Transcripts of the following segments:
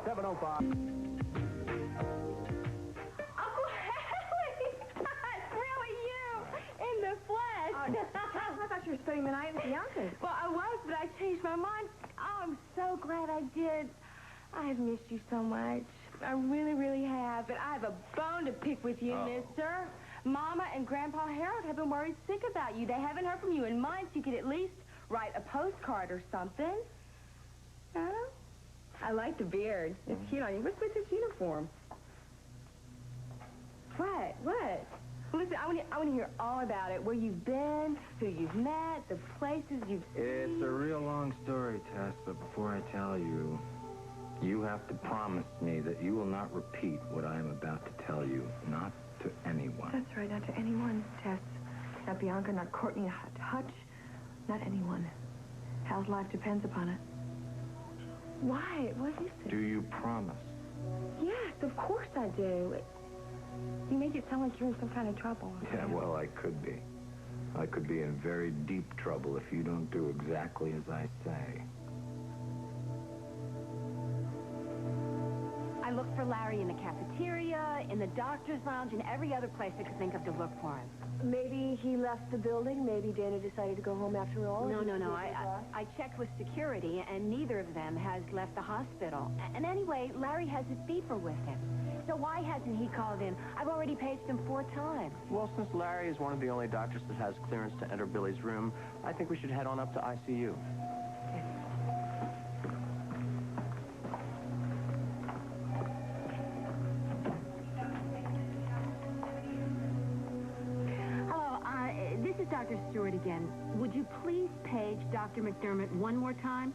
705. Uncle Hallie! It's really you in the flesh. I thought you were spending the night with Bianca. Well, I was, but I changed my mind. Oh, I'm so glad I did. I've missed you so much. I really, really have. But I have a bone to pick with you, mister. Mama and Grandpa Harold have been worried sick about you. They haven't heard from you in months. You could at least write a postcard or something. I like the beard. It's cute on you. What's with this uniform? What? What? Listen, I want to hear all about it. Where you've been, who you've met, the places you've seen. It's a real long story, Tess, but before I tell you, you have to promise me that you will not repeat what I am about to tell you. Not to anyone. That's right, not to anyone, Tess. Not Bianca, not Courtney, not Hutch, not anyone. Hal's life depends upon it. Why? What is it? Do you promise? Yes, of course I do. You make it sound like you're in some kind of trouble. Yeah, well, I could be. I could be in very deep trouble if you don't do exactly as I say. I looked for Larry in the cafeteria, in the doctor's lounge, and every other place I could think of to look for him. Maybe he left the building. Maybe Dana decided to go home after all. No. I checked with security, and neither of them has left the hospital. And anyway, Larry has his beeper with him. So why hasn't he called in? I've already paged him 4 times. Well, since Larry is one of the only doctors that has clearance to enter Billy's room, I think we should head on up to ICU. This is Dr. Stewart again. Would you please page Dr. McDermott one more time?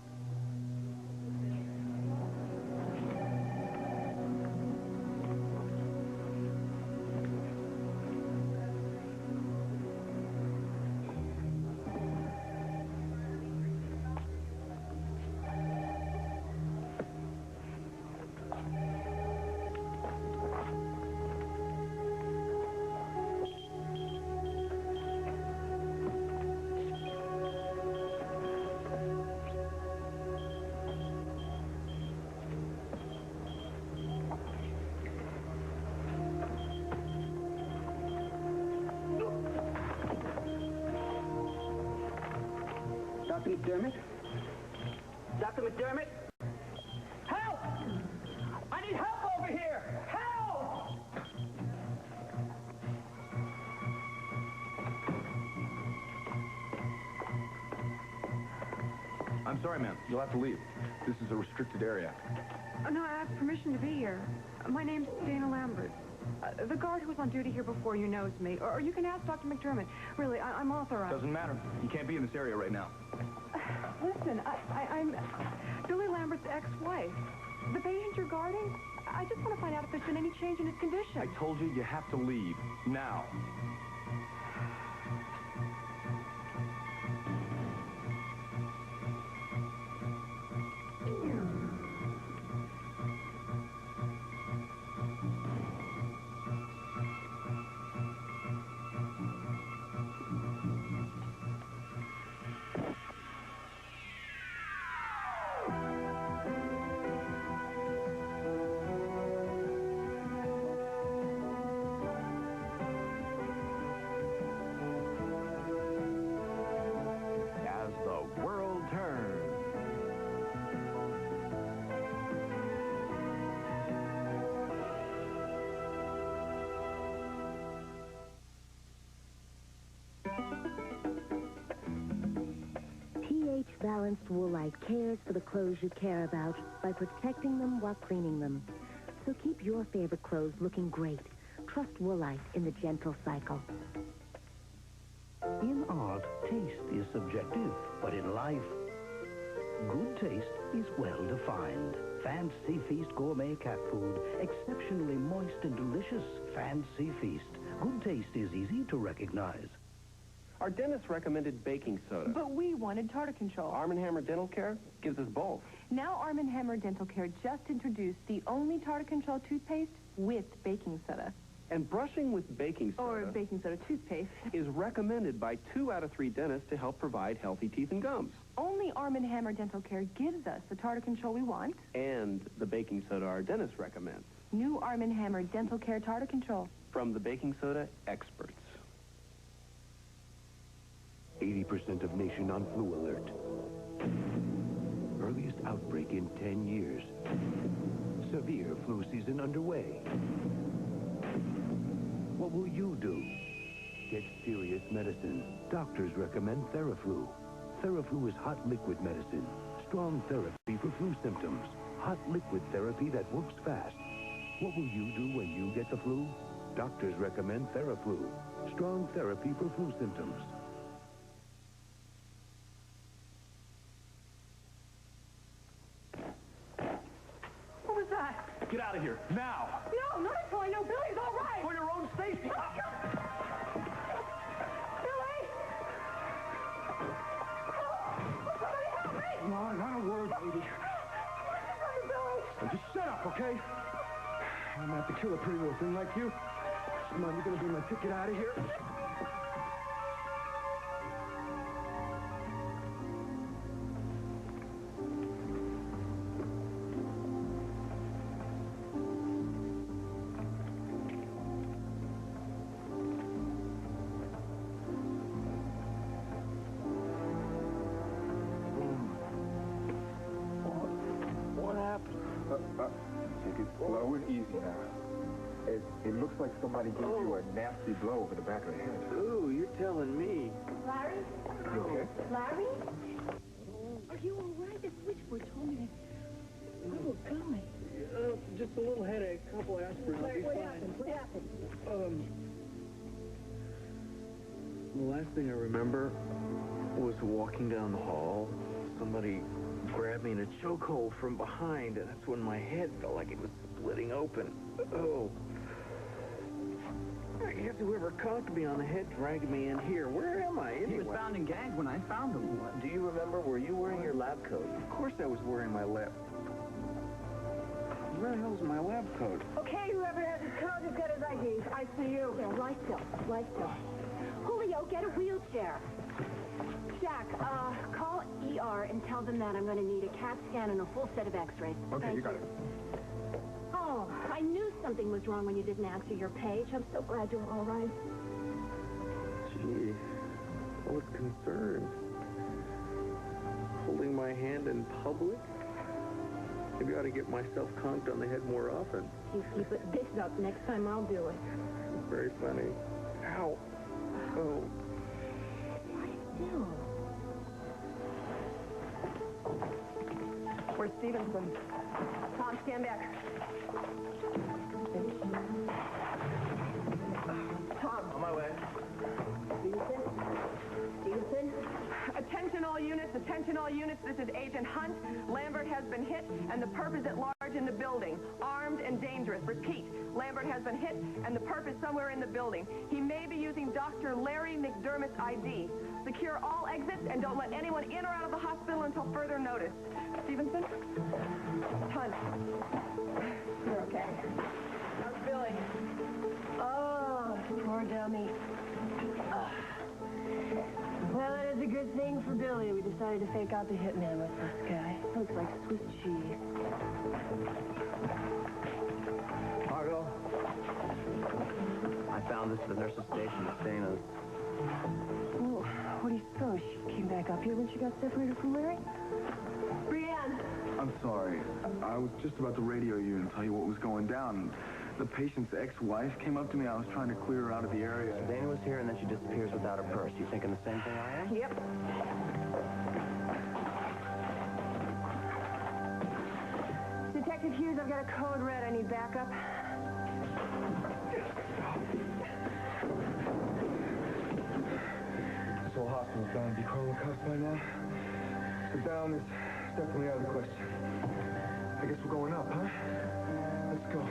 Dr. McDermott? Dr. McDermott? Help! I need help over here! Help! I'm sorry, ma'am. You'll have to leave. This is a restricted area. Oh, no, I have permission to be here. My name's Dana Lambert. The guard who was on duty here before you knows me. Or you can ask Dr. McDermott. Really, I'm authorized. Doesn't matter. You can't be in this area right now. Listen, I'm Billy Lambert's ex-wife. The patient you're guarding, I just want to find out if there's been any change in his condition. I told you have to leave. Now. Balanced Woolite cares for the clothes you care about by protecting them while cleaning them. So keep your favorite clothes looking great. Trust Woolite in the gentle cycle. In art, taste is subjective, but in life, good taste is well defined. Fancy Feast gourmet cat food, exceptionally moist and delicious. Fancy Feast. Good taste is easy to recognize. Our dentist recommended baking soda. But we wanted tartar control. Arm & Hammer Dental Care gives us both. Now Arm & Hammer Dental Care just introduced the only tartar control toothpaste with baking soda. And brushing with baking soda... Or baking soda toothpaste. ...is recommended by 2 out of 3 dentists to help provide healthy teeth and gums. Only Arm & Hammer Dental Care gives us the tartar control we want. And the baking soda our dentist recommends. New Arm & Hammer Dental Care Tartar Control. From the baking soda experts. 80% of nation on flu alert. Earliest outbreak in 10 years. Severe flu season underway. What will you do? Get serious medicine. Doctors recommend Theraflu. Theraflu is hot liquid medicine. Strong therapy for flu symptoms. Hot liquid therapy that works fast. What will you do when you get the flu? Doctors recommend Theraflu. Strong therapy for flu symptoms. What was that? Get out of here, now! No, not until I know Billy's all right. For your own safety! Billy! Somebody help me! No, not a word, lady. Billy! Now just shut up, okay? I'm gonna have to kill a pretty little thing like you. Come on, you're gonna be my ticket out of here. What happened? Take it slow and easy now. It looks like somebody gave you a nasty blow over the back of the head. Ooh, you're telling me. Larry? You okay? Larry? Are you all right? The switchboard told me that... Oh, golly. Just a little headache, a couple aspirin. I'll be fine. What happened? The last thing I remember was walking down the hall. Somebody grabbed me in a chokehold from behind, and that's when my head felt like it was splitting open. Oh. I guess whoever conked me on the head dragged me in here. Where am I anyway? He was found in gagged when I found him. Do you remember, were you wearing your lab coat? Of course I was wearing my lab. Where the hell's my lab coat? Okay, whoever has his coat has got his ID. I see you. Yeah, lie still. Lie still. Julio, get a wheelchair. Jack, call ER and tell them that I'm going to need a CAT scan and a full set of x-rays. Okay, you got it. Oh, I knew something was wrong when you didn't answer your page. I'm so glad you're all right. Gee, I was concerned. Holding my hand in public? Maybe I ought to get myself conked on the head more often. You keep it this up. Next time I'll do it. Very funny. Ow. Oh. Still. Where's Stevenson? Tom, stand back. Tom. On my way. Stevenson? Stevenson? Attention all units, attention all units. This is Agent Hunt. Lambert has been hit, and the perp is at large in the building. Armed and dangerous. Repeat, Lambert has been hit, and the perp is somewhere in the building. He may be using Dr. Larry McDermott's ID. Secure all exits, and don't let anyone in or out of the hospital until further notice. Stevenson? Hunt. You're okay. How's Billy? Oh, poor dummy. Well, it is a good thing for Billy. We decided to fake out the hitman with this guy. Looks like Swiss cheese. Margot? I found this at the nurse's station at Dana's. Well, what do you suppose? She came back up here when she got separated from Larry? Brienne! I'm sorry. I was just about to radio you and tell you what was going down. The patient's ex-wife came up to me. I was trying to clear her out of the area. Dana was here, and then she disappears without her purse. You thinking the same thing I am? Yep. Detective Hughes, I've got a code red. I need backup. This whole hospital's bound to be calling the cops by now. So down is definitely out of the question. I guess we're going up, huh? Let's go.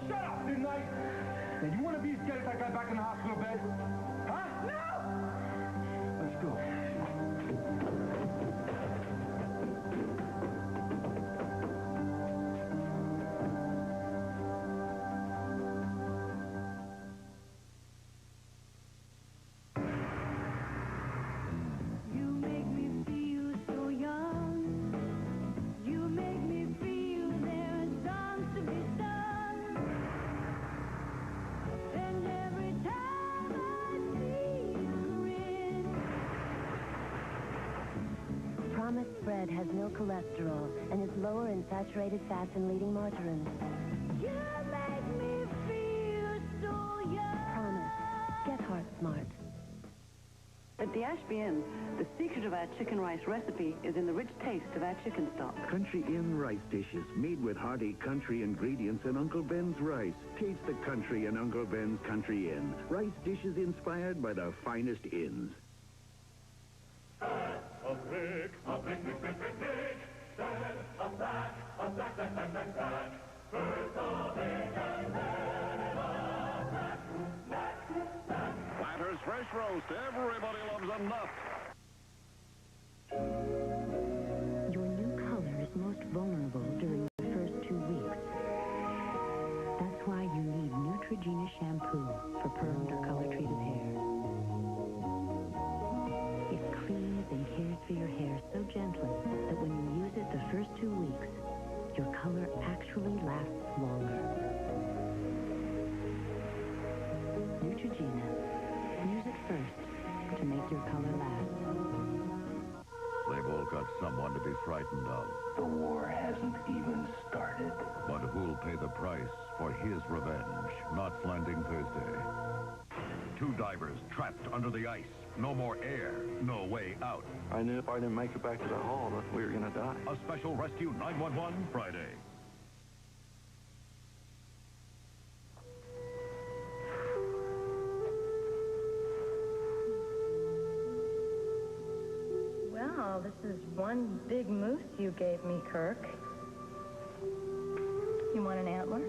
Shut up, didn't I? Now, you want to be as scared as that guy back in the hospital bed? Huh? No! Let's go. bread has no cholesterol and is lower in saturated fats and leading margarines. You make me feel so young. Promise. Get Heart Smart. At the Ashby Inn, the secret of our chicken rice recipe is in the rich taste of our chicken stock. Country Inn rice dishes made with hearty country ingredients in Uncle Ben's rice. Taste the country in Uncle Ben's Country Inn. Rice dishes inspired by the finest inns. A brick, brick, brick, brick, brick. Stand a black, black, black, black, black, black. First a brick and then a black, black, black. Platter's fresh roast. Everybody loves them nuts. Your new color is most vulnerable during the first 2 weeks. That's why you need Neutrogena shampoo for permed or color-treated hair. It cleans and cares for your hair so gently that when you use it the first 2 weeks, your color actually lasts longer. Neutrogena. Use it first to make your color last. They've all got someone to be frightened of. The war hasn't even started. But who'll pay the price for his revenge? Not Landing Thursday. 2 divers trapped under the ice. No more air. No way out. I knew if I didn't make it back to the hall that we were going to die. A special Rescue 911 Friday. Well, this is one big moose you gave me, Kirk. You want an antler?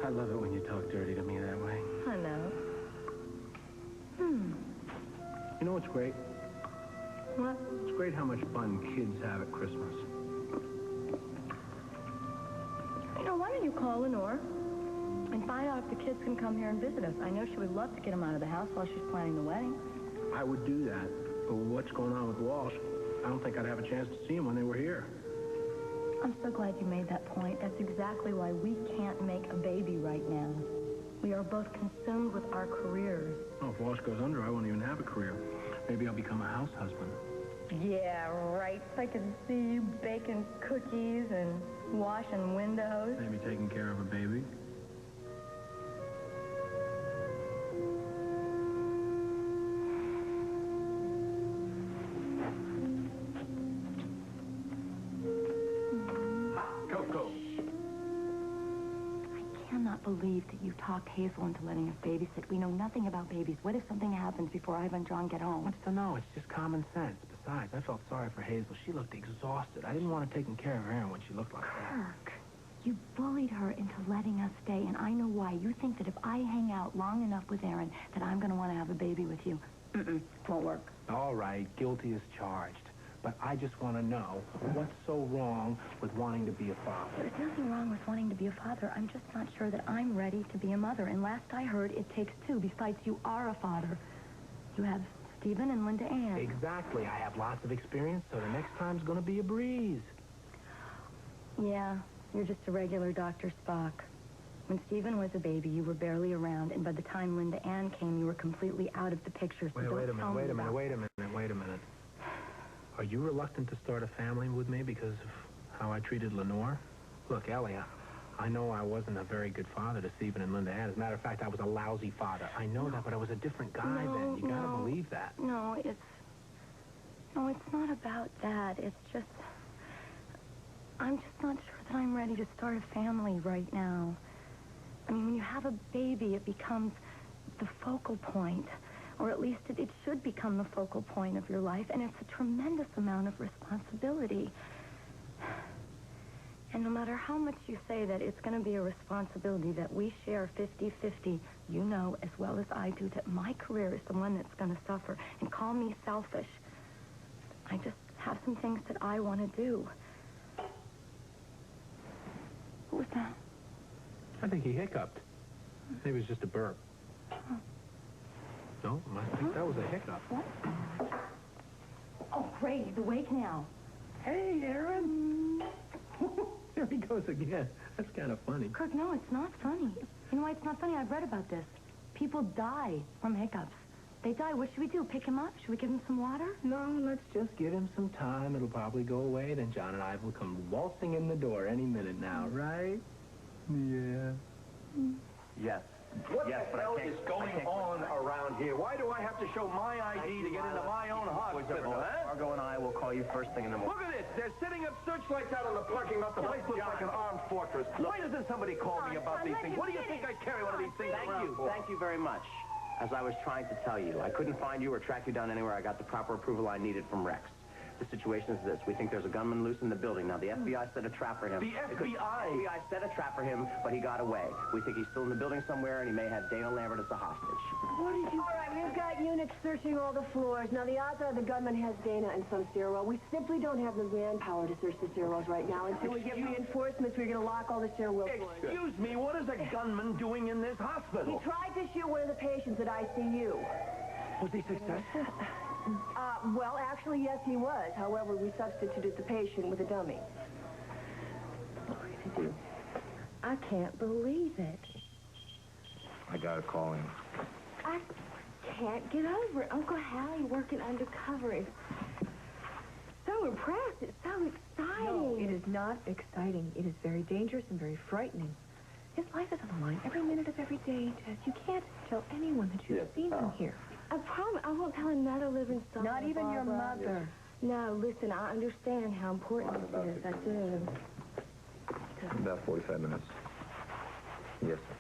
I love it when you talk dirty to me that way. I know. You know what's great? What? It's great how much fun kids have at Christmas. You know, why don't you call Lenore and find out if the kids can come here and visit us? I know she would love to get them out of the house while she's planning the wedding. I would do that, but what's going on with Walsh? I don't think I'd have a chance to see him when they were here. I'm so glad you made that point. That's exactly why we can't make a baby right now. We are both consumed with our careers. Oh, if Walsh goes under, I won't even have a career. Maybe I'll become a house husband. Yeah, right. I can see you baking cookies and washing windows. Maybe taking care of a baby. I cannot believe that you talked Hazel into letting us babysit. We know nothing about babies. What if something happens before Ivan and John get home? What's to know? It's just common sense. Besides, I felt sorry for Hazel. She looked exhausted. I didn't want to take care of her when she looked like that. Kirk, you bullied her into letting us stay, and I know why. You think that if I hang out long enough with Aaron, that I'm going to want to have a baby with you. Won't work. All right, guilty as charged. But I just want to know what's so wrong with wanting to be a father. There's nothing wrong with wanting to be a father. I'm just not sure that I'm ready to be a mother. And last I heard, it takes 2. Besides, you are a father. You have Stephen and Linda Ann. Exactly. I have lots of experience, so the next time's going to be a breeze. Yeah, you're just a regular Dr. Spock. When Stephen was a baby, you were barely around, and by the time Linda Ann came, you were completely out of the picture. So Wait a minute. Are you reluctant to start a family with me because of how I treated Lenore? Look, Ellie, I know I wasn't a very good father to Stephen and Linda Ann. As a matter of fact, I was a lousy father. I know that, but I was a different guy then. You gotta believe that. No, it's not about that. It's just, I'm just not sure that I'm ready to start a family right now. I mean, when you have a baby, it becomes the focal point. Or at least it should become the focal point of your life, and it's a tremendous amount of responsibility. And no matter how much you say that it's going to be a responsibility that we share 50-50, you know as well as I do that my career is the one that's going to suffer. And call me selfish. I just have some things that I want to do. What was that? I think he hiccuped. Maybe it was just a burp. Oh. No, I think that was a hiccup. What? Oh, great, the wake now. Hey, Aaron. There he goes again. That's kind of funny. Kirk, no, it's not funny. You know why it's not funny? I've read about this. People die from hiccups. They died. What should we do? Pick him up? Should we give him some water? No, let's just give him some time. It'll probably go away. Then John and I will come waltzing in the door any minute now, right? Yeah. Yes. What the hell is going on around here? Why do I have to show my ID to get into my own hospital, huh? Margot and I will call you first thing in the morning. Look at this. They're setting up searchlights out on the parking lot. The place looks like an armed fortress. Why doesn't somebody call me about these things? What do you think I carry one of these things around for? Thank you very much. As I was trying to tell you, I couldn't find you or track you down anywhere. I got the proper approval I needed from Rex. The situation is this. We think there's a gunman loose in the building. Now, the FBI set a trap for him. The FBI? The FBI set a trap for him, but he got away. We think he's still in the building somewhere, and he may have Dana Lambert as a hostage. What did you... All right, we've got units searching all the floors. Now, the odds are the gunman has Dana in some stairwell. We simply don't have the manpower to search the stairwells right now. Until we get reinforcements, we're going to lock all the stairwell floors. Excuse me, what is a gunman doing in this hospital? He tried to shoot one of the patients at ICU. Was he successful? Well, actually, yes, he was. However, we substituted the patient with a dummy. I can't believe it. I gotta call him. I can't get over it. Uncle Hallie working undercover is so impressed. It's so exciting. No, it is not exciting. It is very dangerous and very frightening. His life is on the line every minute of every day, Tess. You can't tell anyone that you've seen him here. I promise I won't tell another living soul. Not even your Barbara. mother. No, listen, I understand how important this is. I do. About 45 minutes. Yes, sir.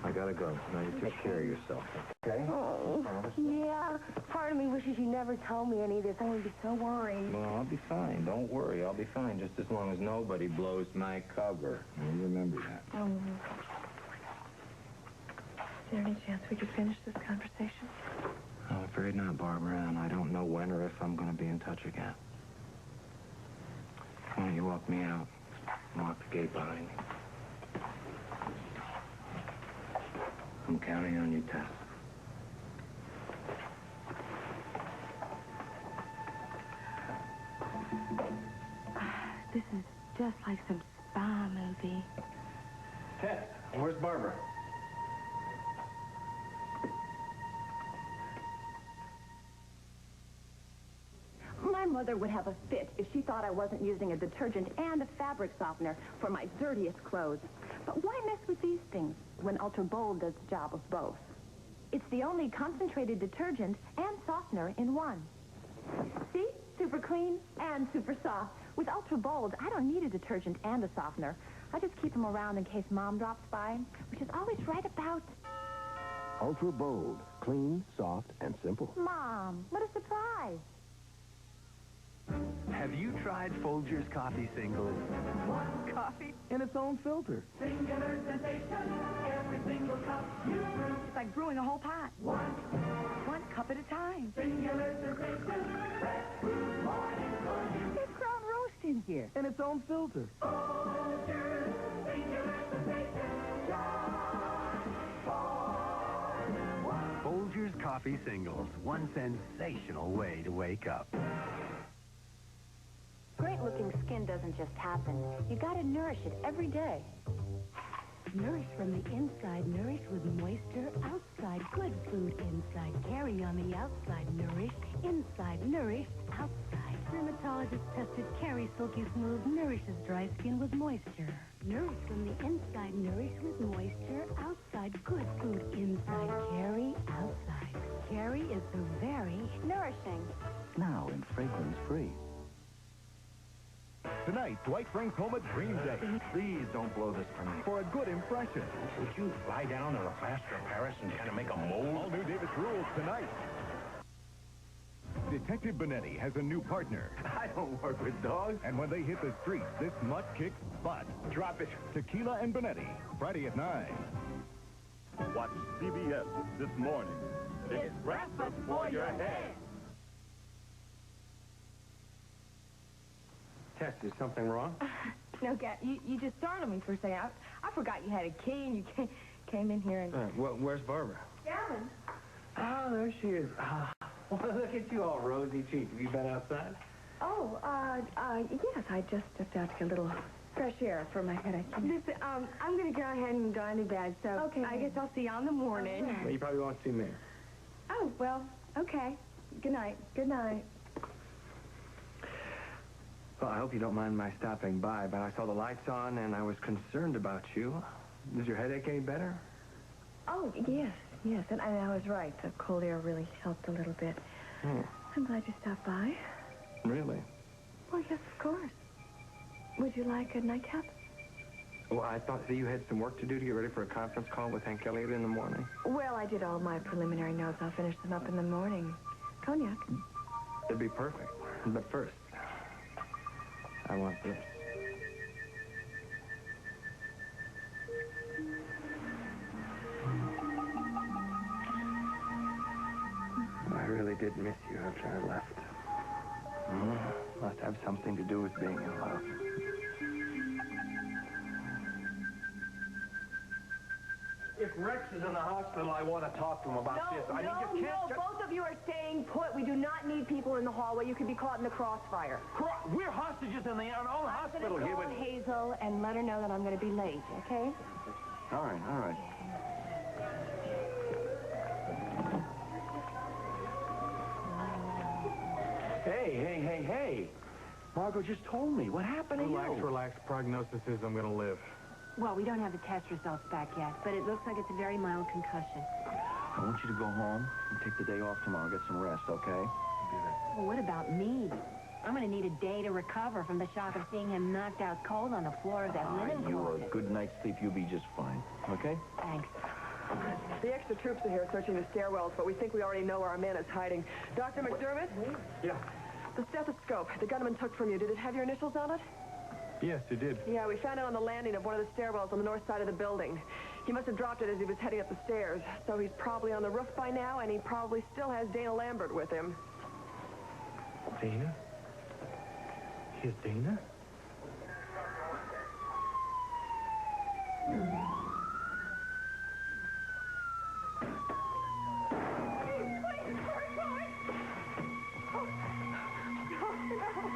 I gotta go. Now you take care of yourself, okay? Oh, yeah. Part of me wishes you never told me any of this. I would be so worried. Well, I'll be fine. Don't worry. I'll be fine just as long as nobody blows my cover. You remember that. Is there any chance we could finish this conversation? I'm afraid not, Barbara, and I don't know when or if I'm going to be in touch again. Why don't you walk me out and lock the gate behind me? I'm counting on you, Tess. This is just like some spy movie. Tess, where's Barbara? My mother would have a fit if she thought I wasn't using a detergent and a fabric softener for my dirtiest clothes. But why mess with these things when Ultra Bold does the job of both? It's the only concentrated detergent and softener in one. See? Super clean and super soft. With Ultra Bold, I don't need a detergent and a softener. I just keep them around in case Mom drops by, which is always right about... Ultra Bold. Clean, soft, and simple. Mom, what a surprise. Have you tried Folgers Coffee Singles? One coffee in its own filter. Singular sensation, every single cup you brew. It's like brewing a whole pot. One cup at a time. Singular sensation, fresh brewed morning for you. There's ground roast in here. In its own filter. Folgers, singular sensation, Folgers Coffee Singles. One sensational way to wake up. Great-looking skin doesn't just happen. You gotta nourish it every day. Nourish from the inside, nourish with moisture. Outside, good food inside. Carry on the outside, nourish. Inside, nourished. Outside. Dermatologist tested Carry Silky Smooth nourishes dry skin with moisture. Nourish from the inside, nourish with moisture. Outside, good food inside. Carry outside. Carry is so very nourishing. Now in fragrance-free. Tonight, Dwight Frank's home at Dream Day. Please don't blow this for me. For a good impression. Would you lie down on a plaster of Paris and kind of make a mold? All new Davis Rules tonight. Detective Benetti has a new partner. I don't work with dogs. And when they hit the streets, this mutt kicks butt. Drop it. Tequila and Benetti, Friday at 9. Watch CBS this morning. It's breakfast for your head. Tess, is something wrong? No, Gap, you just startled me for a second. I forgot you had a key and you came in here and... Where's Barbara? Gavin. Oh, there she is. Well, look at you all rosy-cheeked. Have you been outside? Oh, yes, I just stepped out to get a little fresh air for my headache. Listen, I'm going to go ahead and go into bed, so Okay. I guess I'll see you in the morning. Well, you probably won't see me. Oh, well, okay. Good night. Good night. Well, I hope you don't mind my stopping by, but I saw the lights on and I was concerned about you. Is your headache any better? Oh, yes, yes. And I was right. The cold air really helped a little bit. I'm glad you stopped by. Really? Well, yes, of course. Would you like a nightcap? Well, I thought that you had some work to do to get ready for a conference call with Hank Elliott in the morning. Well, I did all my preliminary notes. I'll finish them up in the morning. Cognac? It'd be perfect. But first, I want this. I really did miss you after I left. Must have something to do with being in love. If Rex is in the hospital, I want to talk to him about this. I mean, you can't just... Both of you are staying put. We do not need people in the hallway. You could be caught in the crossfire. We're hostages in our own hospital here. Call Hazel and let her know that I'm going to be late, okay? All right, all right. Hey. Margot just told me. What happened to you? Relax. Prognosis is I'm going to live. Well, we don't have the test results back yet, but it looks like it's a very mild concussion. I want you to go home and take the day off tomorrow. Get some rest, okay? Do that. Well, what about me? I'm going to need a day to recover from the shock of seeing him knocked out cold on the floor of that linen closet. A good night's sleep, you'll be just fine, okay? Thanks. The extra troops are here searching the stairwells, but we think we already know where our man is hiding. Dr. McDermott? Yeah. The stethoscope the gunman took from you, did it have your initials on it? Yes, it did. Yeah, we found it on the landing of one of the stairwells on the north side of the building. He must have dropped it as he was heading up the stairs. So he's probably on the roof by now, and he probably still has Dana Lambert with him. Dana? Here's Dana?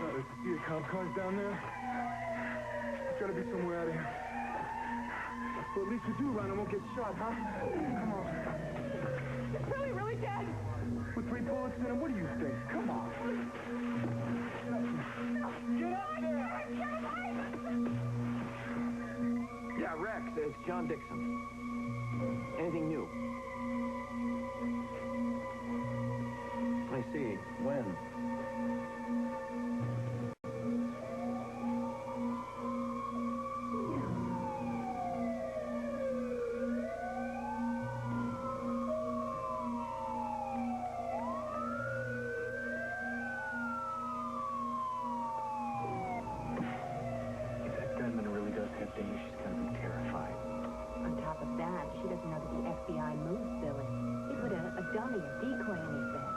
There's a few cop cars down there. There's gotta be somewhere out of here. Well, at least we do run and won't get shot, huh? Come on. He's really dead. With 3 bullets in him, what do you think? Come on. Get up there! Yeah, Rex, it's John Dixon. Anything new? I see. When? She doesn't know that the FBI moves Billy. He put a dummy, a decoy in his bed.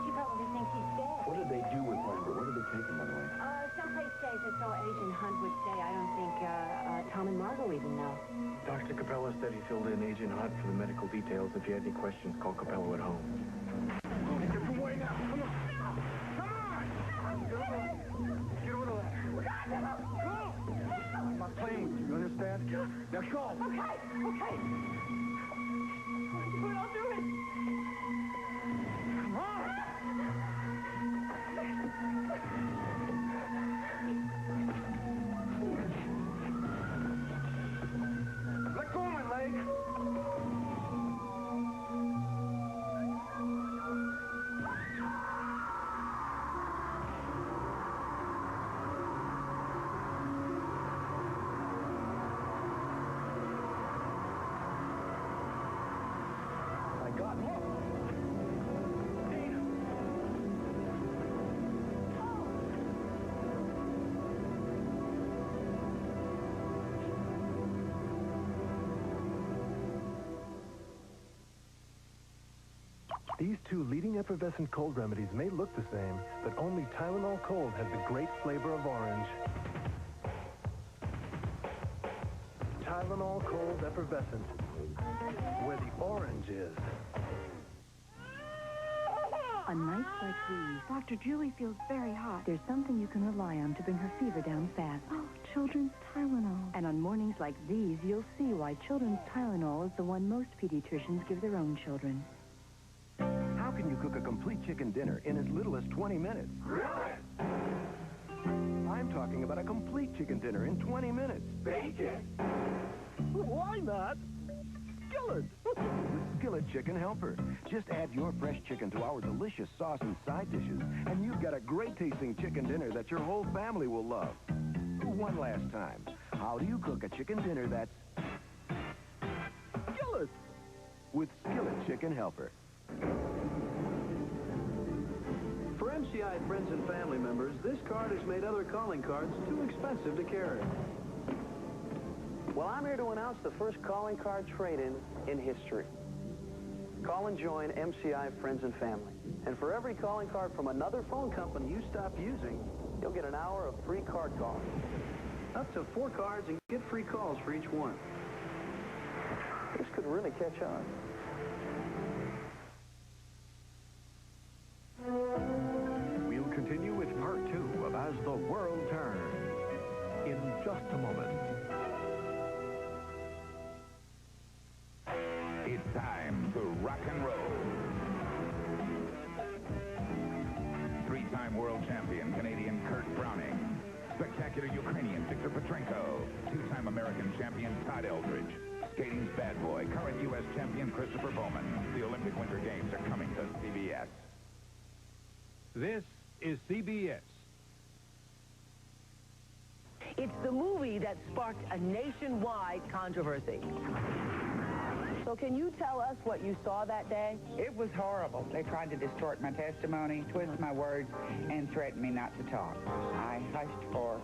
She probably thinks he's dead. What did they do with Lambert? Where did they take him, by the way? Someplace safe, as so Agent Hunt would say. I don't think Tom and Margot even know. Dr. Capella said he filled in Agent Hunt for the medical details. If you had any questions, call Capella at home. Get away now. Come on. Come on. Get over the ladder. Go. I'm not playing with you, you understand? Now go. Okay. I'll do it. Come on. Let go of my leg. These 2 leading effervescent cold remedies may look the same, but only Tylenol Cold has the great flavor of orange. Tylenol Cold Effervescent, where the orange is. On nights like these, Dr. Julie feels very hot. There's something you can rely on to bring her fever down fast. Oh, children's Tylenol. And on mornings like these, you'll see why children's Tylenol is the one most pediatricians give their own children. cook a complete chicken dinner in as little as 20 minutes. Really? I'm talking about a complete chicken dinner in 20 minutes. Bacon. Why not? Skillet. With Skillet Chicken Helper. Just add your fresh chicken to our delicious sauce and side dishes, and you've got a great-tasting chicken dinner that your whole family will love. One last time. How do you cook a chicken dinner that's Skillet? With Skillet Chicken Helper. For MCI friends and family members, this card has made other calling cards too expensive to carry. Well, I'm here to announce the first calling card trade-in in history. Call and join MCI Friends and Family. And for every calling card from another phone company you stop using, you'll get an hour of free card calling. Up to 4 cards and get free calls for each one. This could really catch on. We'll continue with part 2 of As the World Turns in just a moment. It's time to rock and roll. 3-time world champion Canadian Kurt Browning. Spectacular Ukrainian Victor Petrenko. 2-time American champion Todd Eldridge. Skating's bad boy, current U.S. champion Christopher Bowman. The Olympic Winter Games are coming to CBS. This is CBS. It's the movie that sparked a nationwide controversy. So can you tell us what you saw that day? It was horrible. They tried to distort my testimony, twist my words, and threaten me not to talk. I hushed for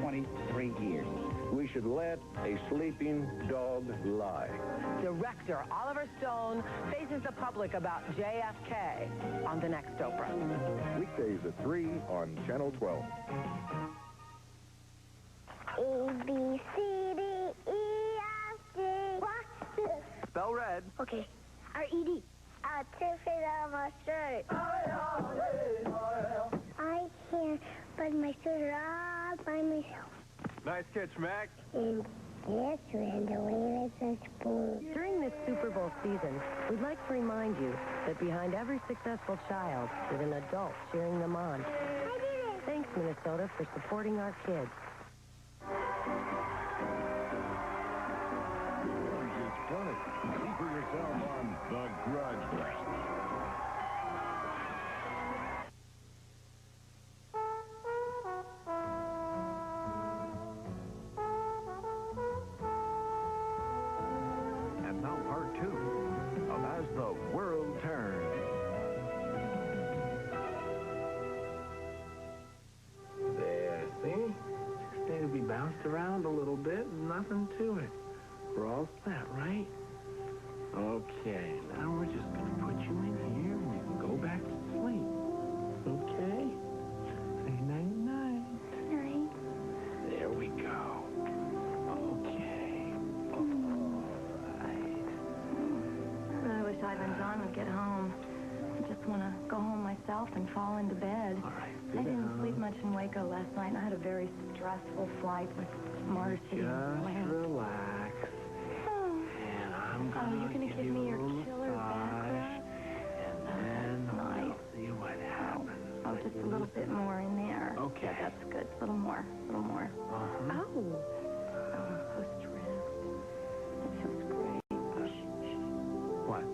23 years. We should let a sleeping dog lie. Director Oliver Stone faces the public about JFK on the next Oprah. Weekdays at 3 on Channel 12. A, B, C, D, E, F, G. What? Spell red. Okay. R-E-D. I took it out of my shirt. I can't put my shirt all by myself. Nice catch, Mac. And this ran away with a spoon. During this Super Bowl season, we'd like to remind you that behind every successful child is an adult cheering them on. Thanks, Minnesota, for supporting our kids. Done it. See for yourself on The Grudge. And now part 2 of As the World Turns. There, see? Things be bounced around a little bit, nothing to it. We're all set, right? Okay, now we're just gonna put you in here and you can go back to sleep. Okay? Say night-night. Night. There we go. Okay. All right. I wish Ivan John would get home. I just want to go home myself and fall into bed. All right, I didn't sleep much in Waco last night, and I had a very stressful flight with Marcy. Just relax. And I'm gonna give me your killer massage. And then nice. I'll see what happens. Oh, just a little bit more in there. Okay. Yeah, that's good. A little more. A little more. Uh-huh. Oh, I'm so stressed. It feels great. What?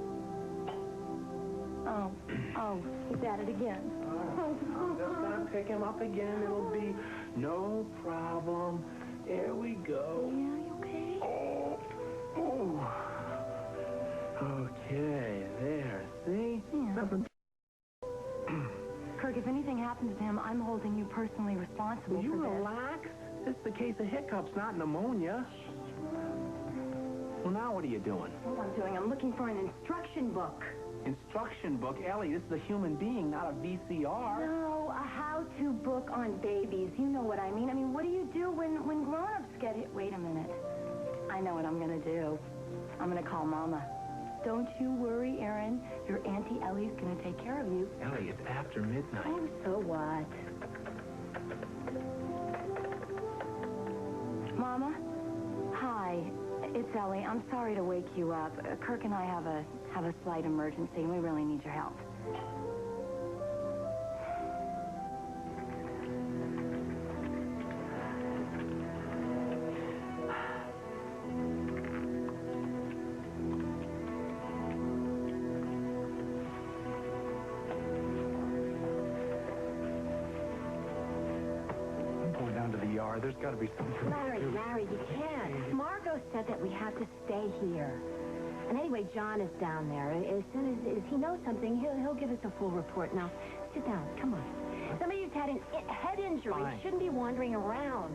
Oh, he's at it again. I'm just gonna pick him up again. It'll be no problem. There we go. Yeah, you okay? Oh. Ooh. Okay, there. See? Yeah. Nothing. Kirk, if anything happens to him, I'm holding you personally responsible Will you for this. relax? It's a case of hiccups, not pneumonia. Well, now what are you doing? What I'm doing, I'm looking for an instruction book. Instruction book? Ellie, this is a human being, not a VCR. No, a how-to book on babies. You know what I mean. I mean, what do you do when grown-ups get hit? Wait a minute. I know what I'm going to do. I'm going to call Mama. Don't you worry, Aaron. Your Auntie Ellie's going to take care of you. Ellie, it's after midnight. Oh, so what? Mama? Hi. It's Ellie. I'm sorry to wake you up. Kirk and I have a slight emergency, and we really need your help. There's got to be something. Larry, you can't. Margot said that we have to stay here. And anyway, John is down there. As soon as he knows something, he'll give us a full report. Now, sit down. Come on. Somebody who's had a head injury shouldn't be wandering around.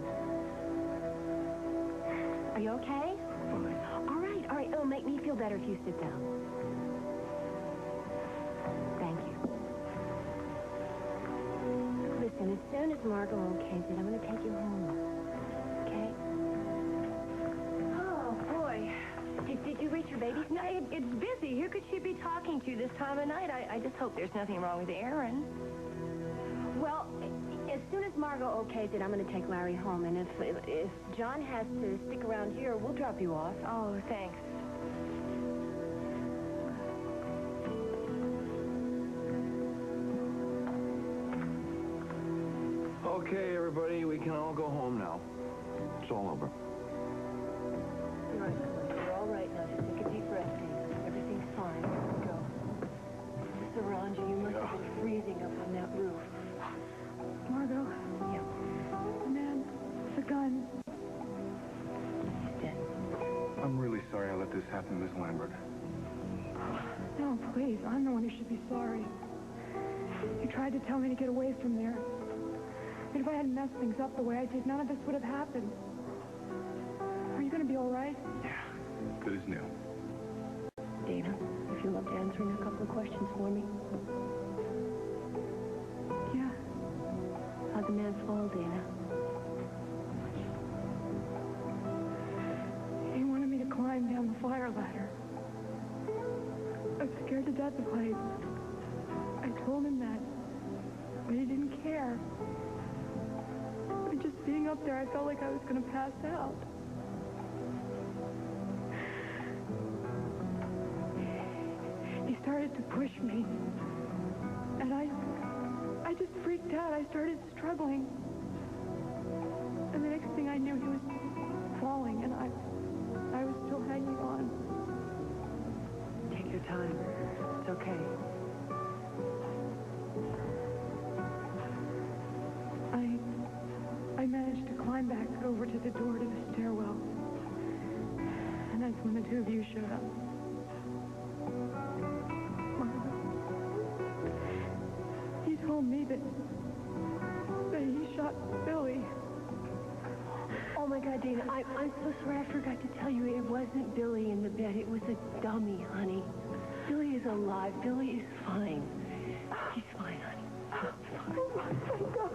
Are you okay? Fine. All right. It'll make me feel better if you sit down. Thank you. Listen, as soon as Margot okays it, I'm going to take you home. Okay? Oh, boy. Did you reach your baby? No, it's busy. Who could she be talking to this time of night? I just hope there's nothing wrong with Aaron. Well, as soon as Margot okays it, I'm going to take Larry home. And if John has to stick around here, we'll drop you off. Oh, thanks. Okay, everybody, we can all go home now. It's all over. All right, you're all right now. Just take a deep breath, Dave. Everything's fine. Go. Just around you. You must have been freezing up on that roof. Margot. Yeah. The man, the gun. He's dead. I'm really sorry I let this happen, Miss Lambert. No, please. I'm the one who should be sorry. You tried to tell me to get away from there. And if I hadn't messed things up the way I did, none of this would have happened. Are you going to be all right? Yeah, good as new. Dana, if you loved answering a couple of questions for me. Yeah. How'd the man fall, Dana? He wanted me to climb down the fire ladder. I was scared to death of heights. I told him that, but he didn't care. But just being up there, I felt like I was going to pass out. He started to push me, and I just freaked out. I started struggling, and the next thing I knew, he was falling, and I was still hanging on. Take your time. It's okay. I managed to climb back over to the door to the stairwell. And that's when the two of you showed up. Margot. He told me that he shot Billy. Oh, my God, Dana, I'm so sorry. I forgot to tell you it wasn't Billy in the bed. It was a dummy, honey. Billy is alive. Billy is fine. He's fine, honey. He's fine. Oh, my God.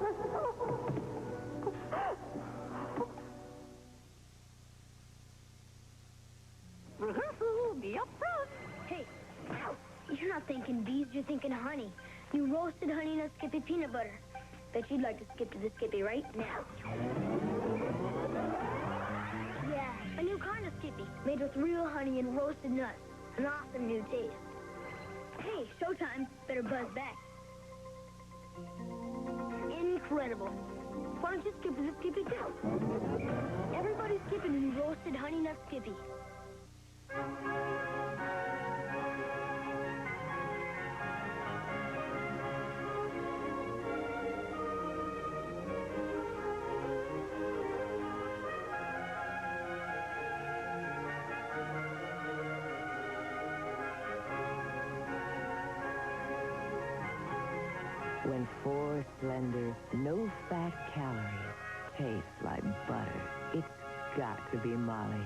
Be up front. Hey, you're not thinking bees, you're thinking honey. New roasted honey nut Skippy peanut butter. Bet you'd like to skip to the Skippy right now. Yeah, a new kind of Skippy, made with real honey and roasted nuts. An awesome new taste. Hey, showtime. Better buzz back. Incredible. Why don't you skip to the Skippy too? Everybody's skipping a new roasted honey nut Skippy. When 4 slender, no-fat calories taste like butter, it's got to be Molly.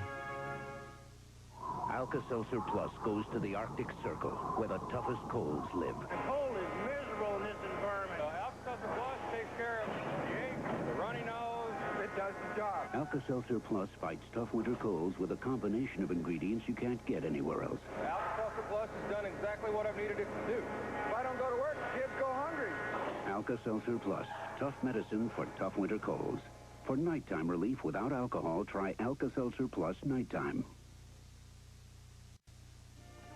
Alka-Seltzer Plus goes to the Arctic Circle, where the toughest colds live. The cold is miserable in this environment. Alka-Seltzer Plus takes care of the ache, the runny nose. It does the job. Alka-Seltzer Plus fights tough winter colds with a combination of ingredients you can't get anywhere else. Alka-Seltzer Plus has done exactly what I've needed it to do. If I don't go to work, kids go hungry. Alka-Seltzer Plus, tough medicine for tough winter colds. For nighttime relief without alcohol, try Alka-Seltzer Plus Nighttime.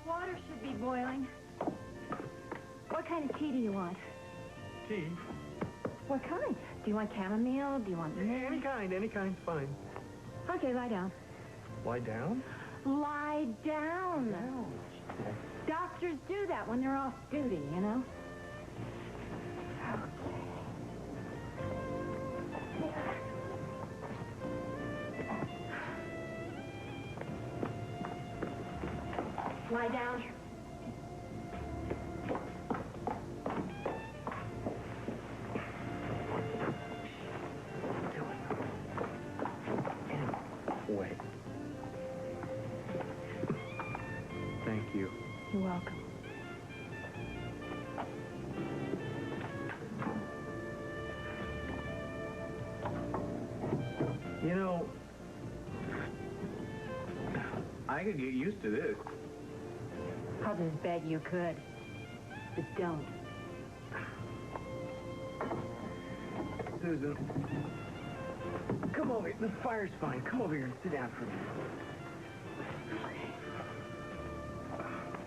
Water should be boiling. What kind kind of tea do you want? Tea? What kind? Do you want chamomile? Do you want mint? Any kind's fine. Okay, lie down. Lie down? Lie down. No. Doctors do that when they're off duty, you know? Lie down. Wait. Thank you. You're welcome. You know, I could get used to this. I'll just bet you could. But don't. Susan, come over here. The fire's fine. Come over here and sit down for a minute.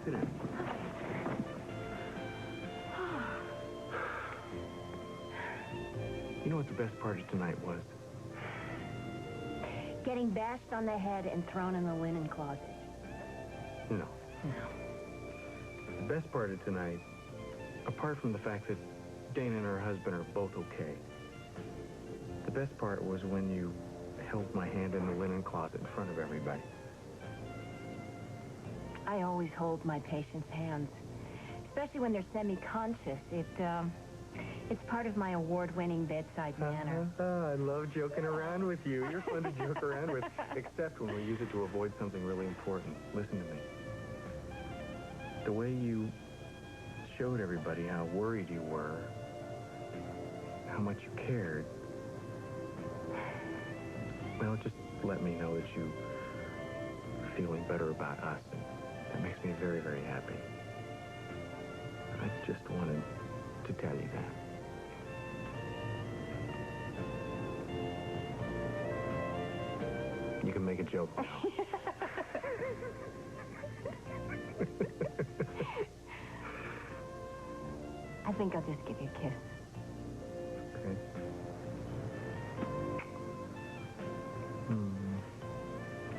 Sit down. You know what the best part of tonight was? Getting bashed on the head and thrown in the linen closet. No. No. The best part of tonight, apart from the fact that Dana and her husband are both okay, the best part was when you held my hand in the linen closet in front of everybody. I always hold my patients' hands, especially when they're semi-conscious. It's part of my award-winning bedside manner. I love joking around with you. You're fun to joke around with, except when we use it to avoid something really important. Listen to me. The way you showed everybody how worried you were, how much you cared, well, just let me know that you're feeling better about us, and that makes me very, very happy. I just wanted to tell you that. You can make a joke now. I think I'll just give you a kiss. Okay.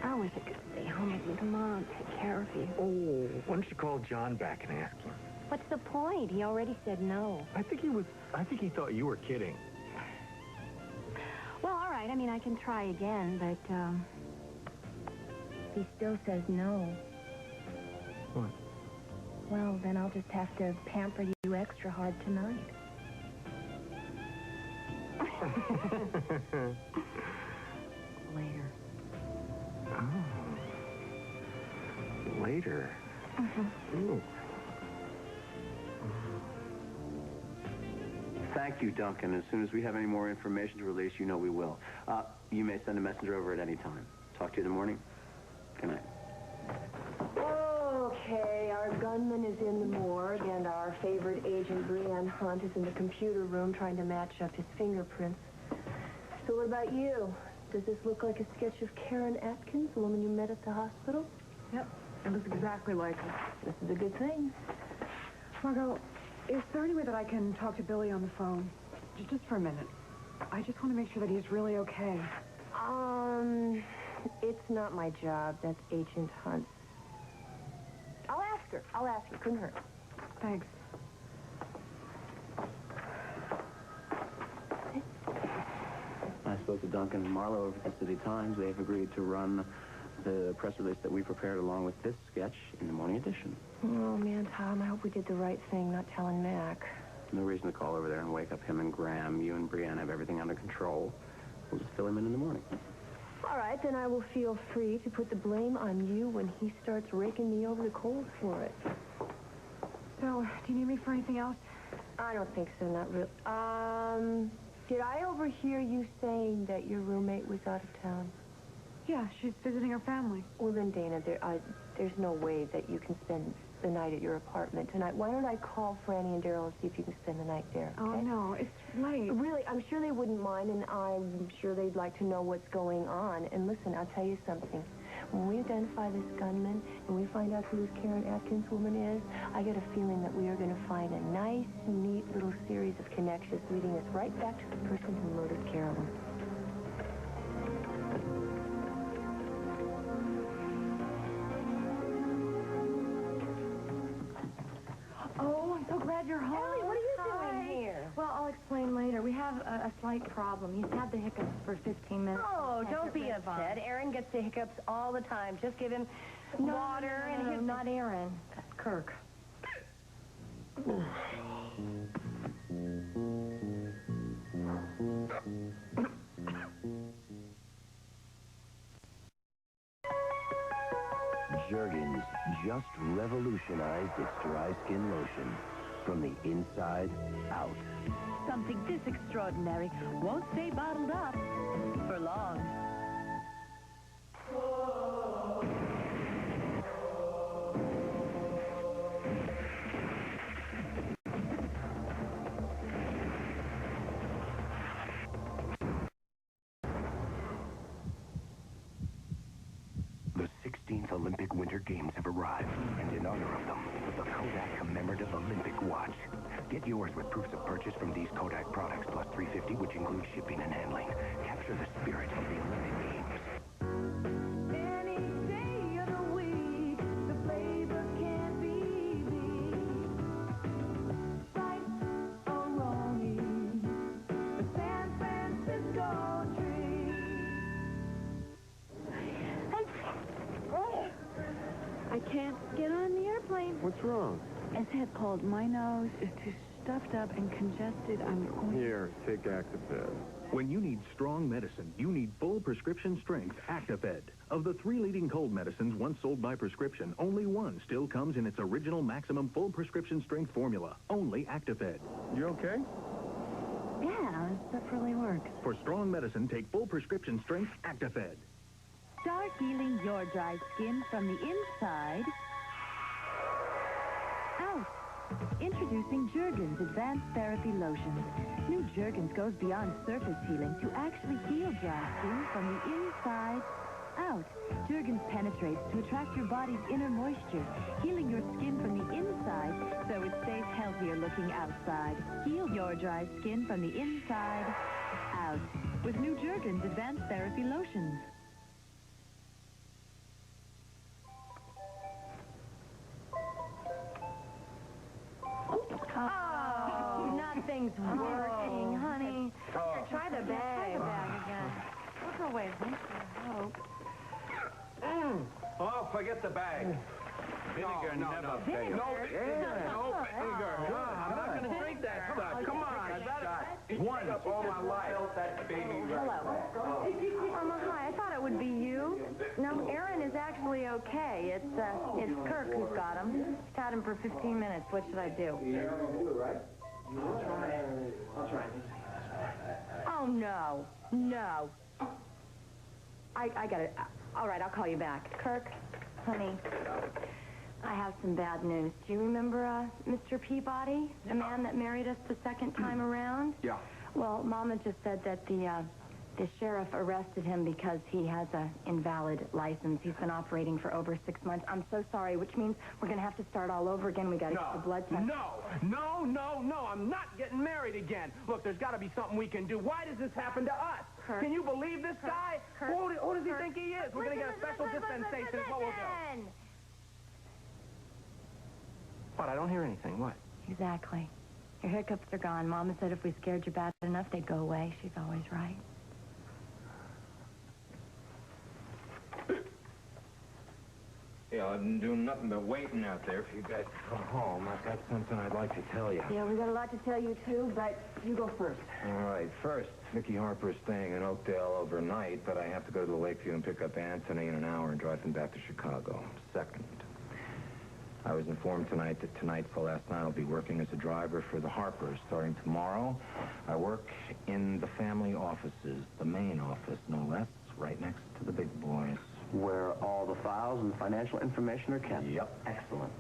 I wish I could stay home with you tomorrow and take care of you. Oh, why don't you call John back and ask him? What's the point? He already said no. I think he thought you were kidding. Well, all right. I mean, I can try again, but, if he still says no. What? Well, then I'll just have to pamper you extra hard tonight. Later. Oh. Later? Ooh. Thank you, Duncan. As soon as we have any more information to release, you know we will. You may send a messenger over at any time. Talk to you in the morning. Good night. Okay, our gunman is in the morgue, and our favorite agent, Brianne Hunt, is in the computer room trying to match up his fingerprints. So what about you? Does this look like a sketch of Karen Atkins, the woman you met at the hospital? Yep, it looks exactly like her. This is a good thing. Margot, is there any way that I can talk to Billy on the phone? Just for a minute. I just want to make sure that he's really okay. It's not my job. That's Agent Hunt's. I'll ask her. Couldn't hurt. Thanks. I spoke to Duncan and Marlowe over at the City Times. They've agreed to run the press release that we prepared along with this sketch in the morning edition. Oh, man, Tom, I hope we did the right thing, not telling Mac. No reason to call over there and wake up him and Graham. You and Brianne have everything under control. We'll just fill him in the morning. All right, then I will feel free to put the blame on you when he starts raking me over the coals for it. So, do you need me for anything else? I don't think so, not really. Did I overhear you saying that your roommate was out of town? Yeah, she's visiting her family. Well, then, Dana, there's no way that you can spend the night at your apartment tonight. Why don't I call Franny and Daryl and see if you can spend the night there, okay? Oh, no, it's late. Really, I'm sure they wouldn't mind, and I'm sure they'd like to know what's going on. And listen, I'll tell you something. When we identify this gunman and we find out who this Karen Atkins woman is, I get a feeling that we are going to find a nice, neat little series of connections leading us right back to the person who murdered Carolyn. Oh, I'm so glad you're home. Ellie, what are you doing here? Well, I'll explain later. We have a slight problem. He's had the hiccups for 15 minutes. Oh, don't be upset. Aaron gets the hiccups all the time. Just give him water and No, not Aaron. That's Kirk. Jergens just revolutionized its dry skin lotion from the inside out. Something this extraordinary won't stay bottled up for long. The 16th Olympic Winter Games have arrived, and in honor of them, the Kodak Commemorative Olympic Watch. Get yours with proofs of purchase from these Kodak products, plus $350, which includes shipping and handling. Capture the spirit of the Olympic Games. Any day of the week, the flavor can't be beat. Right or wrongy, the San Francisco tree. I can't get on the airplane. What's wrong? As Ed called, my nose is too stuffed up and congested. I'm going... Here, take Atwt. When you need strong medicine, you need full prescription strength Atwt. Of the 3 leading cold medicines once sold by prescription, only one still comes in its original maximum full prescription strength formula. Only Atwt. You okay? Yeah, stuff really works. For strong medicine, take full prescription strength Atwt. Start healing your dry skin from the inside out. Introducing Jergens Advanced Therapy Lotions. New Jergens goes beyond surface healing to actually heal dry skin from the inside out. Jergens penetrates to attract your body's inner moisture, healing your skin from the inside so it stays healthier looking outside. Heal your dry skin from the inside out with new Jergens Advanced Therapy Lotions. Oh, nothing's working, honey. Here, try the bag. Try the bag again. Look away. I hope. Oh, forget the bag. Vinegar never fails. No vinegar. I'm not going to drink that stuff. Come on. One up all my life. Hello. Hi, I thought it would be you. No, Aaron is actually okay. It's Kirk who's got him. He's had him for 15 minutes. What should I do? I'll try. Oh, no. No. I got it. All right, I'll call you back. Kirk, honey, I have some bad news. Do you remember Mr. Peabody, the man that married us the second time around? Yeah. Well, Mama just said that the sheriff arrested him because he has an invalid license. He's been operating for over 6 months. I'm so sorry, which means we're going to have to start all over again. We got to get the blood test. No. I'm not getting married again. Look, there's got to be something we can do. Why does this happen to us? Kirk. Can you believe this guy? Who does he think he is? We're going to get a special dispensation. What we'll do. What? I don't hear anything. What? Exactly. Your hiccups are gone. Mama said if we scared you bad enough, they'd go away. She's always right. Yeah, I've been doing nothing but waiting out there for you guys to come home. I've got something I'd like to tell you. Yeah, we got a lot to tell you, too, but you go first. All right, first, Vicky Harper's staying in Oakdale overnight, but I have to go to the Lakeview and pick up Anthony in an hour and drive him back to Chicago. Second, I was informed tonight that tonight's the last night I'll be working as a driver for the Harpers. Starting tomorrow, I work in the family offices, the main office, no less, right next to the big boys. Where all the files and financial information are kept. Yep. Excellent.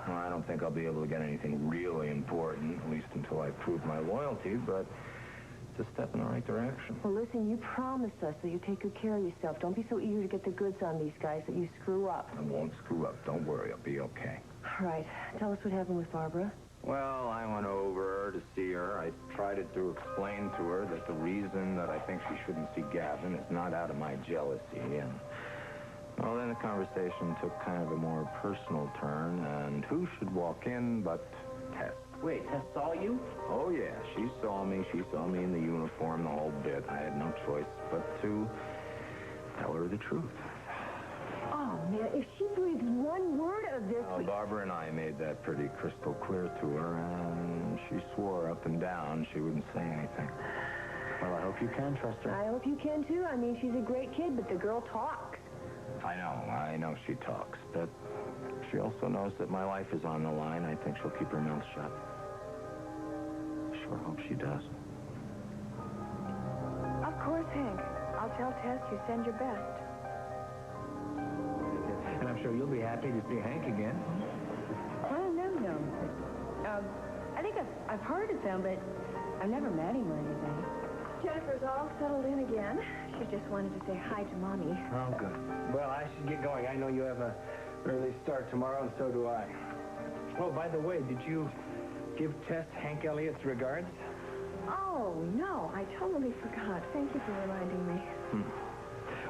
Well, I don't think I'll be able to get anything really important, at least until I prove my loyalty, but a step in the right direction. Well, listen, you promised us that you take good care of yourself. Don't be so eager to get the goods on these guys that you screw up. I won't screw up. Don't worry. I'll be okay. All right. Tell us what happened with Barbara. Well, I went over to see her. I tried to explain to her that the reason that I think she shouldn't see Gavin is not out of my jealousy. And, well, then the conversation took kind of a more personal turn, and who should walk in but Tess. Wait, Tess saw you? Oh, yeah. She saw me. She saw me in the uniform, the whole bit. I had no choice but to tell her the truth. Oh, man, if she breathes one word of this... Well, Barbara and I made that pretty crystal clear to her, and she swore up and down she wouldn't say anything. Well, I hope you can trust her. I hope you can, too. I mean, she's a great kid, but the girl talks. I know she talks, but she also knows that my life is on the line. I think she'll keep her mouth shut. Sure hope she does. Of course, Hank. I'll tell Tess you send your best. And I'm sure you'll be happy to see Hank again. I don't know. I think I've heard of him, but I've never met him or anything. Jennifer's all settled in again. She just wanted to say hi to Mommy. Oh, good. Well, I should get going. I know you have an early start tomorrow, and so do I. Oh, by the way, did you give Tess Hank Elliott's regards? Oh, no, I totally forgot. Thank you for reminding me.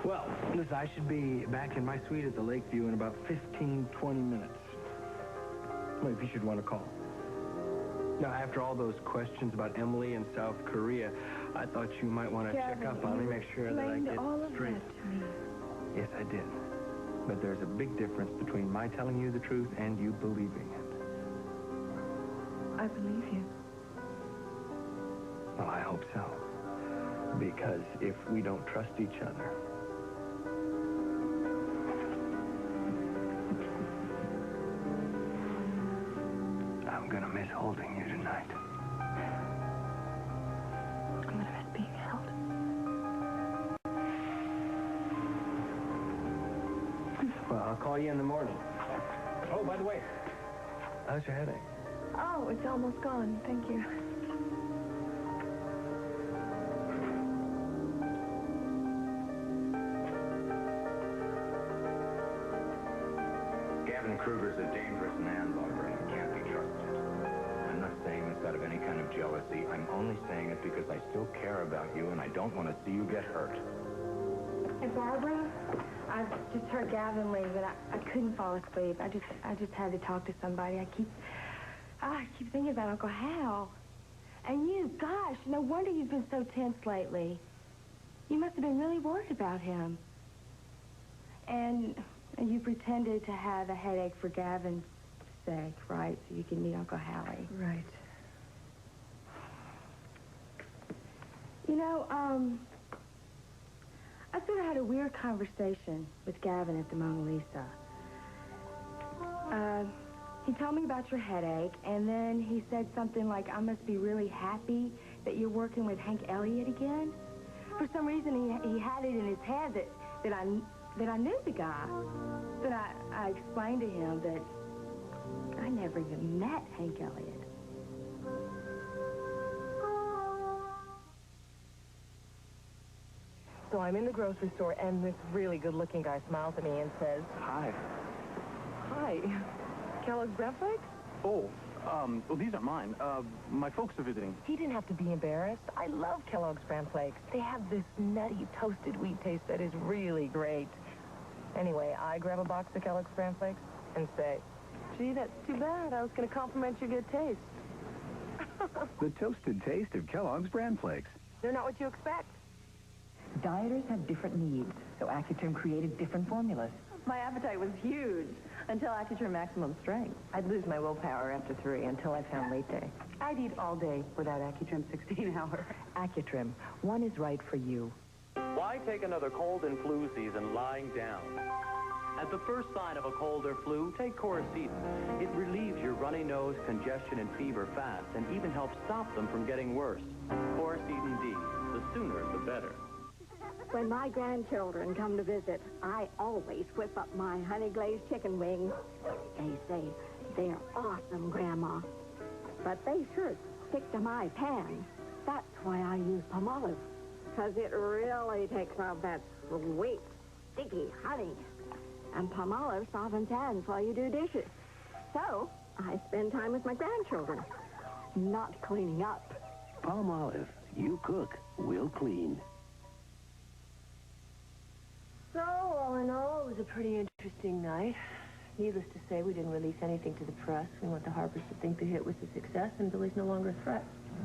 Well, listen, I should be back in my suite at the Lakeview in about 15, 20 minutes. Well, if you should want to call. Now, after all those questions about Emily and South Korea, I thought you might want to check up on me, make sure that I get all of straight. that to me. Yes, I did. But there's a big difference between my telling you the truth and you believing it. I believe you. Well, I hope so. Because if we don't trust each other... I'm gonna miss holding you tonight. I'm gonna miss being held. Well, I'll call you in the morning. Oh, by the way, how's your headache? Oh, it's almost gone. Thank you. Gavin Kruger's a dangerous man, Barbara. He can't be trusted. I'm not saying this out of any kind of jealousy. I'm only saying it because I still care about you, and I don't want to see you get hurt. Hey, Barbara, I just heard Gavin leave, and I couldn't fall asleep. I just had to talk to somebody. I keep thinking about Uncle Hal. And you, gosh, no wonder you've been so tense lately. You must have been really worried about him. And you pretended to have a headache for Gavin's sake, right? So you can meet Uncle Hallie. Right. You know, I sort of had a weird conversation with Gavin at the Mona Lisa. He told me about your headache, and then he said something like, I must be really happy that you're working with Hank Elliott again. For some reason, he had it in his head that I knew the guy. But I explained to him that I never even met Hank Elliott. So I'm in the grocery store, and this really good-looking guy smiles at me and says, Hi. Hi. Kellogg's Brown Flakes? Oh, well, these are mine. My folks are visiting. He didn't have to be embarrassed. I love Kellogg's Brown Flakes. They have this nutty, toasted wheat taste that is really great. Anyway, I grab a box of Kellogg's Brown Flakes and say, Gee, that's too bad. I was going to compliment your good taste. The toasted taste of Kellogg's Bran Flakes. They're not what you expect. Dieters have different needs, so Accutrim created different formulas. My appetite was huge until Accutrim Maximum Strength. I'd lose my willpower after 3 until I found late day. I'd eat all day without Accutrim 16-hour. Accutrim, one is right for you. Why take another cold and flu season lying down? At the first sign of a cold or flu, take Coracetin. It relieves your runny nose, congestion, and fever fast, and even helps stop them from getting worse. Coracetin D. The sooner, the better. When my grandchildren come to visit, I always whip up my honey-glazed chicken wings. They say, they're awesome, Grandma. But they sure stick to my pan. That's why I use Palmolive. Because it really takes off that sweet, sticky honey. And Palmolive softens hands while you do dishes. So, I spend time with my grandchildren, not cleaning up. Palmolive. You cook, we'll clean. So, all in all, it was a pretty interesting night. Needless to say, we didn't release anything to the press. We want the Harpers to think the hit was a success and Billy's no longer a threat.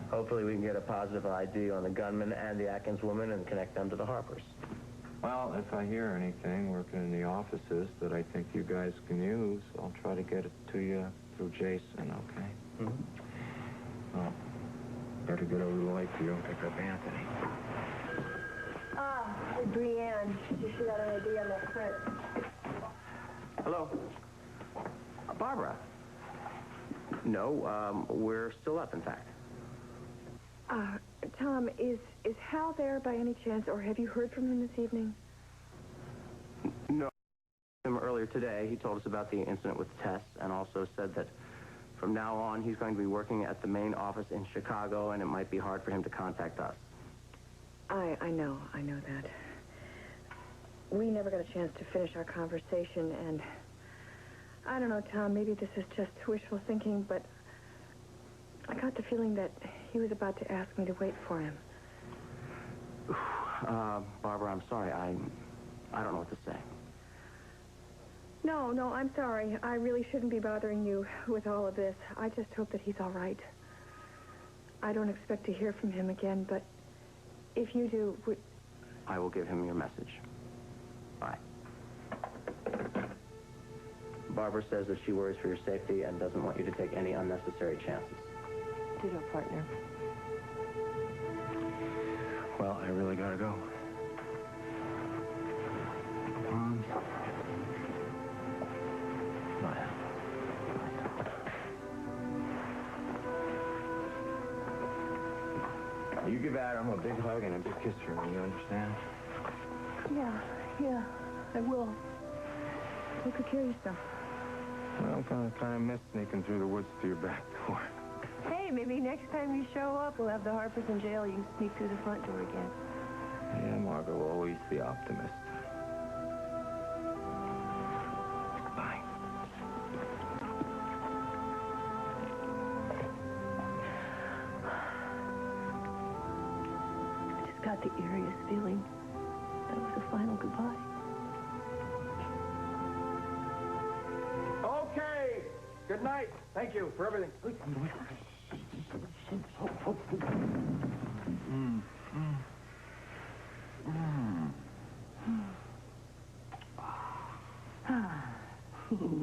Hopefully we can get a positive ID on the gunman and the Atkins woman and connect them to the Harpers. Well, if I hear anything working in the offices that I think you guys can use, I'll try to get it to you through Jason, okay? Mm-hmm. Well, better get over to the Lakeview and pick up Anthony. Hey, Brienne, you should have an ID on that print. Hello? Barbara? No, we're still up, in fact. Tom, is Hal there by any chance, or have you heard from him this evening? No. Him earlier today, he told us about the incident with Tess and also said that from now on he's going to be working at the main office in Chicago and it might be hard for him to contact us. I know that. We never got a chance to finish our conversation, and I don't know, Tom, maybe this is just wishful thinking, but I got the feeling that he was about to ask me to wait for him. Barbara, I'm sorry. I don't know what to say. No, I'm sorry. I really shouldn't be bothering you with all of this. I just hope that he's all right. I don't expect to hear from him again, but if you do, I will give him your message. Bye. Barbara says that she worries for your safety and doesn't want you to take any unnecessary chances. Ditto, partner. Well, I really gotta go. Bye. You give Adam a big hug and a big kiss for me, you understand? Yeah, I will. Take good care of yourself. Well, I'm kind of miss sneaking through the woods to your back door. Hey, maybe next time you show up, we'll have the Harpers in jail. You can sneak through the front door again. Yeah, Margot, always the optimist. Bye. I just got the eeriest feeling that was the final goodbye. Okay. Good night. Thank you for everything.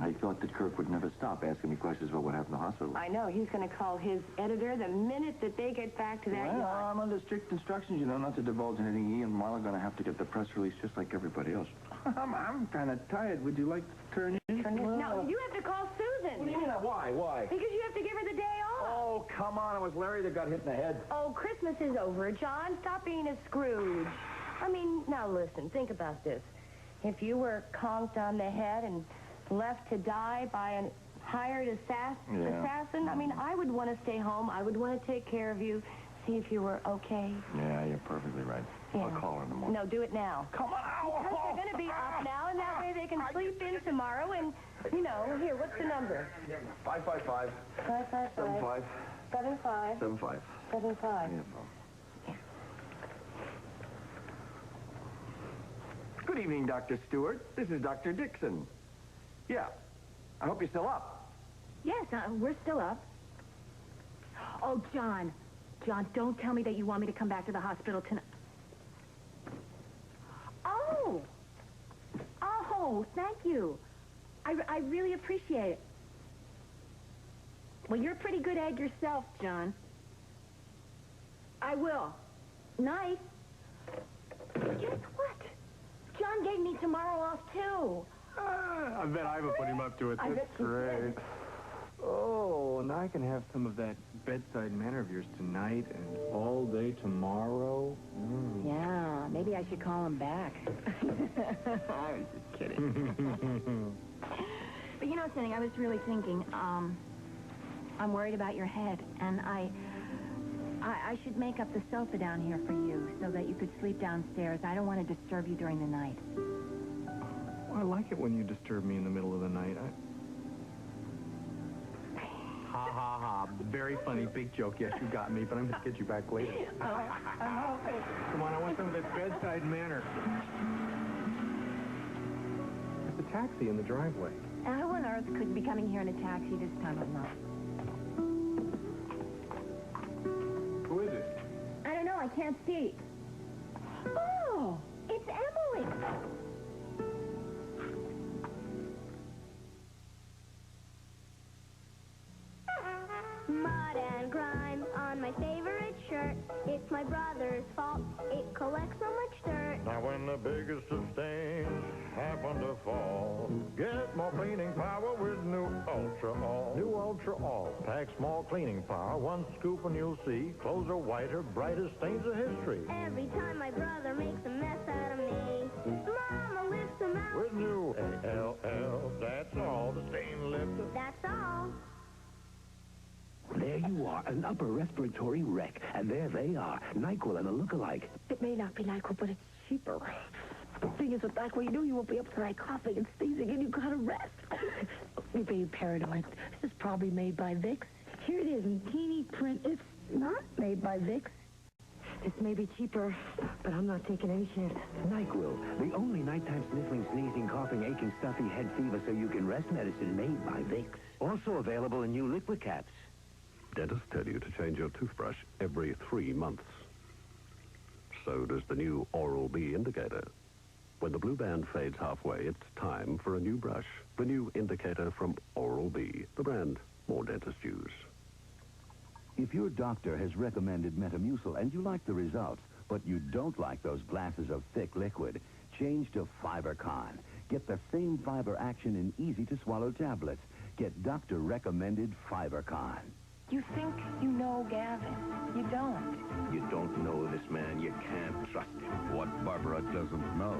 I thought that Kirk would never stop asking me questions about what happened in the hospital. I know. He's going to call his editor the minute that they get back to that Well, yacht. I'm under strict instructions, not to divulge anything. He and Marla are going to have to get the press release just like everybody else. I'm kind of tired. Would you like to turn in? No, you have to call Susan. What do you mean? Why? Because you have to give her the day off. Oh, come on. It was Larry that got hit in the head. Oh, Christmas is over, John. Stop being a Scrooge. I mean, now listen, think about this. If you were conked on the head and left to die by a hired assassin, I mean, I would want to stay home. I would want to take care of you, see if you were okay. Yeah, you're perfectly right. Yeah. I'll call her in the morning. No, do it now. Come on. Because they're going to be up now, and that way they can sleep in tomorrow. And, here, what's the number? 555. 555. 75. 75. 75. Yeah. Good evening, Dr. Stewart. This is Dr. Dixon. Yeah. I hope you're still up. Yes, we're still up. Oh, John, don't tell me that you want me to come back to the hospital tonight. Oh, thank you. I really appreciate it. Well, you're a pretty good egg yourself, John. I will. Night. Guess what? John gave me tomorrow off, too. I bet I haven't put him up to it. I bet That's you great. did. Oh, now I can have some of that bedside manner of yours tonight and all day tomorrow. Yeah, maybe I should call him back. I was just kidding. But you know something, I was really thinking, I'm worried about your head, and I should make up the sofa down here for you so that you could sleep downstairs. I don't want to disturb you during the night. I like it when you disturb me in the middle of the night. Ha, ha, ha. Very funny, big joke. Yes, you got me, but I'm going to get you back later. Come on, I want some of that bedside manner. There's a taxi in the driveway. Who on earth could be coming here in a taxi this time of night? Who is it? I don't know. I can't see. Oh, it's Emily. Mud and grime on my favorite shirt. It's my brother's fault. It collects so much dirt. Now when the biggest of stains happen to fall, get more cleaning power with new Ultra All. New Ultra All packs more cleaning power. One scoop and you'll see clothes are whiter, brighter stains of history. Every time my brother makes a mess out of me, Mama lifts him out. With new ALL, that's all, the stain lifter. That's all. There you are, an upper respiratory wreck. And there they are, NyQuil and a look-alike. It may not be NyQuil, but it's cheaper. The thing is, with NyQuil, you won't be able to write coughing and sneezing, and you gotta rest. You're being paranoid. This is probably made by Vicks. Here it is in teeny print. It's not made by Vicks. This may be cheaper, but I'm not taking any chances. NyQuil, the only nighttime sniffling, sneezing, coughing, aching, stuffy, head fever so you can rest medicine made by Vicks. Also available in new liquid caps. Dentists tell you to change your toothbrush every 3 months. So does the new Oral-B indicator. When the blue band fades halfway, it's time for a new brush. The new indicator from Oral-B, the brand more dentists use. If your doctor has recommended Metamucil and you like the results, but you don't like those glasses of thick liquid, change to FiberCon. Get the same fiber action in easy-to-swallow tablets. Get doctor-recommended FiberCon. You think you know Gavin. You don't. You don't know this man. You can't trust him. What Barbara doesn't know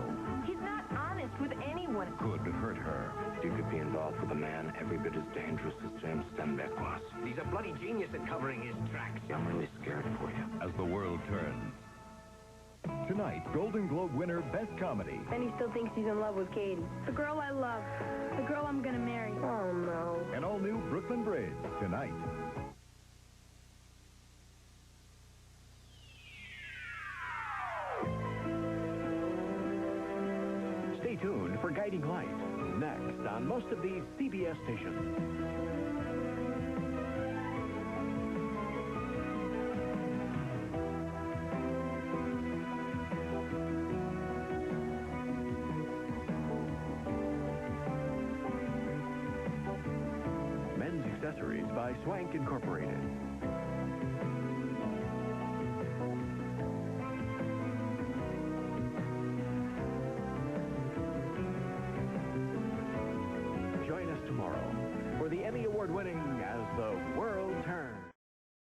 He's not honest with anyone. could hurt her. You could be involved with a man every bit as dangerous as James Stenbeck was. He's a bloody genius at covering his tracks. I'm really scared for you. As the world turns. Tonight, Golden Globe winner, Best Comedy. And he still thinks he's in love with Katie. The girl I love. The girl I'm gonna marry. Oh, no. An all-new Brooklyn Bridge, tonight. Stay tuned for Guiding Light, next on most of these CBS stations. Men's Accessories by Swank Incorporated.